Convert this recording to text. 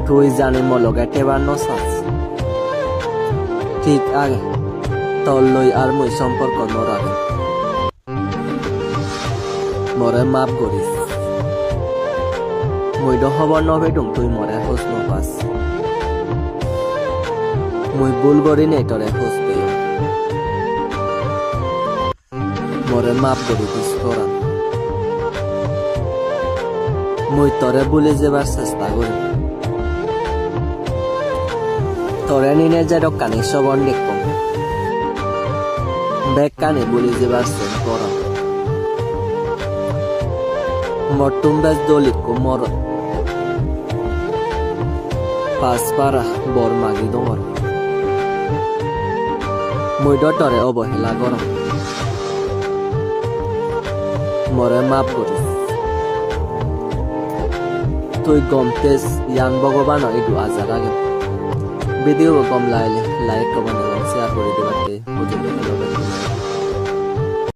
তুই জানি মলগে টেবার নসাস ঠিক আগে তোর লই আর মই সম্পর্ক নরাগে মরে মাপ করিস মই দ খবর নবেদুং তুই মরে খোঁজ নপাস মই ভুল করি নেই তরে খোঁজ পেয়ে মরে মাপ করি দিস তোরা মই তরে ভুলে যাবার চেষ্টা করি তরে নিনে যে কানি সবন দেখব বেগ কানি ভুলে যাবার চেন তোরা মরতুম বেশ দলিত কো মর পাঁচ পারা বর মাগি দমর মই তরে অবহেলা গরম মরে মাপ করিস তুই গমতেস ইয়ান ভগবান এইটো আজার আগে ভিডিও গম লাইলে লাইক কমেন্ট এবং শেয়ার করে দিবাতে বুঝে